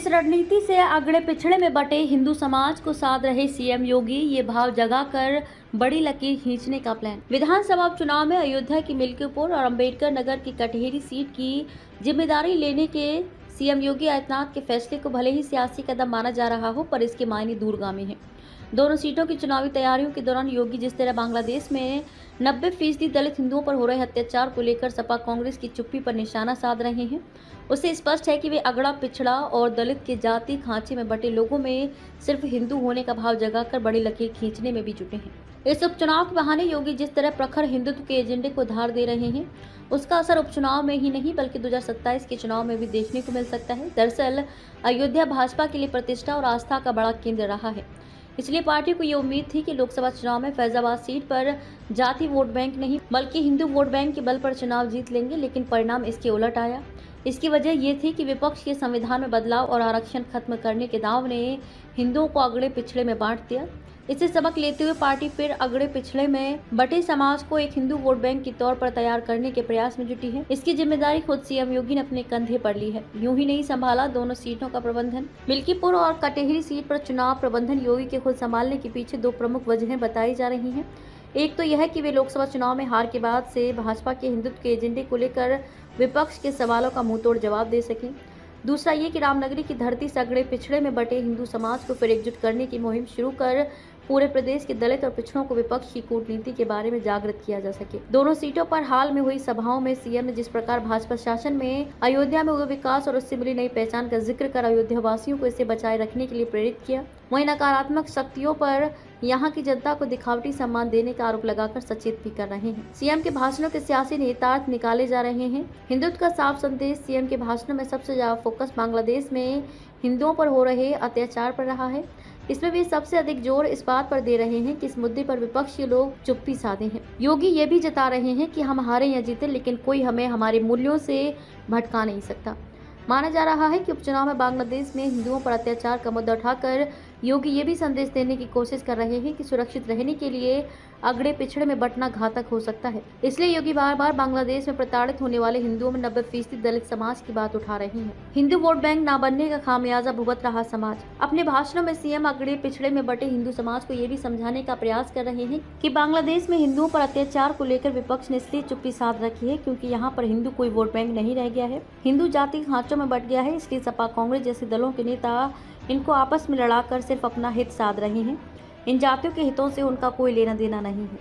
इस रणनीति से अगड़े पिछड़े में बटे हिंदू समाज को साध रहे सीएम योगी ये भाव जगाकर बड़ी लकीर खींचने का प्लान। विधानसभा चुनाव में अयोध्या की मिल्कीपुर और अंबेडकर नगर की कटहेरी सीट की जिम्मेदारी लेने के सीएम योगी आदित्यनाथ के फैसले को भले ही सियासी कदम माना जा रहा हो, पर इसके मायने दूरगामी हैं। दोनों सीटों की चुनावी तैयारियों के दौरान योगी जिस तरह बांग्लादेश में 90% दलित हिंदुओं पर हो रहे अत्याचार को लेकर सपा कांग्रेस की चुप्पी पर निशाना साध रहे हैं, उससे स्पष्ट है कि वे अगड़ा पिछड़ा और दलित के जाति खांचे में बटे लोगों में सिर्फ हिंदू होने का भाव जगाकर बड़ी लकीर खींचने में भी जुटे हैं। इस उपचुनाव के बहाने योगी जिस तरह प्रखर हिंदुत्व के एजेंडे को धार दे रहे हैं, उसका असर उपचुनाव में ही नहीं बल्कि 2027 के चुनाव में भी देखने को मिल सकता है। दरअसल अयोध्या भाजपा के लिए प्रतिष्ठा और आस्था का बड़ा केंद्र रहा है, इसलिए पार्टी को ये उम्मीद थी कि लोकसभा चुनाव में फैजाबाद सीट पर जाति वोट बैंक नहीं बल्कि हिंदू वोट बैंक के बल पर चुनाव जीत लेंगे, लेकिन परिणाम इसके उलट आया। इसकी वजह ये थी कि विपक्ष के संविधान में बदलाव और आरक्षण खत्म करने के दाव ने हिंदुओं को अगड़े पिछड़े में बांट दिया। इससे सबक लेते हुए पार्टी फिर अगड़े पिछड़े में बटे समाज को एक हिंदू वोट बैंक के तौर पर तैयार करने के प्रयास में जुटी है। इसकी जिम्मेदारी खुद सीएम योगी ने अपने कंधे पर ली है। यूं ही नहीं संभाला दोनों सीटों का प्रबंधन। मिल्कीपुर और कटहेरी सीट पर चुनाव प्रबंधन योगी के खुद संभालने के पीछे दो प्रमुख वजहें बताई जा रही हैं। एक तो यह है कि वे लोकसभा चुनाव में हार के बाद से भाजपा के हिंदुत्व के एजेंडे को लेकर विपक्ष के सवालों का मुंहतोड़ जवाब दे सकें। दूसरा ये कि रामनगरी की धरती से अगड़े पिछड़े में बटे हिंदू समाज को फिर एकजुट करने की मुहिम शुरू कर पूरे प्रदेश के दलित और पिछड़ों को विपक्ष की कूटनीति के बारे में जागृत किया जा सके। दोनों सीटों पर हाल में हुई सभाओं में सीएम ने जिस प्रकार भाजपा शासन में अयोध्या में हुए विकास और उससे मिली नई पहचान का जिक्र कर अयोध्या वासियों को इसे बचाए रखने के लिए प्रेरित किया, वहीं नकारात्मक शक्तियों पर यहाँ की जनता को दिखावटी सम्मान देने का आरोप लगाकर सचेत भी कर रहे हैं। सीएम के भाषणों के सियासी निहितार्थ निकाले जा रहे हैं। हिंदुत्व का साफ संदेश। सीएम के भाषणों में सबसे ज्यादा फोकस बांग्लादेश में हिंदुओं पर हो रहे अत्याचार पर रहा है। इसमें भी सबसे अधिक जोर इस बात पर दे रहे हैं कि इस मुद्दे पर विपक्ष के लोग चुप्पी साधे हैं। योगी ये भी जता रहे हैं कि हम हारे या जीते, लेकिन कोई हमें हमारे मूल्यों से भटका नहीं सकता। माना जा रहा है कि उपचुनाव में बांग्लादेश में हिंदुओं पर अत्याचार का मुद्दा उठाकर योगी ये भी संदेश देने की कोशिश कर रहे हैं कि सुरक्षित रहने के लिए अगड़े पिछड़े में बंटना घातक हो सकता है। इसलिए योगी बार बार बांग्लादेश में प्रताड़ित होने वाले हिंदुओं में 90% दलित समाज की बात उठा रहे हैं। हिंदू वोट बैंक न बनने का खामियाजा भुगत रहा समाज। अपने भाषणों में सीएम अगड़े पिछड़े में बटे हिंदू समाज को ये भी समझाने का प्रयास कर रहे हैं कि बांग्लादेश में हिंदुओं पर अत्याचार को लेकर विपक्ष ने इसलिए चुप्पी साध रखी है क्योंकि यहाँ पर हिंदू कोई वोट बैंक नहीं रह गया है, हिंदू जाति खांचों में बट गया है। इसलिए सपा कांग्रेस जैसे दलों के नेता इनको आपस में लड़ाकर सिर्फ अपना हित साध रहे हैं। इन जातियों के हितों से उनका कोई लेना देना नहीं है।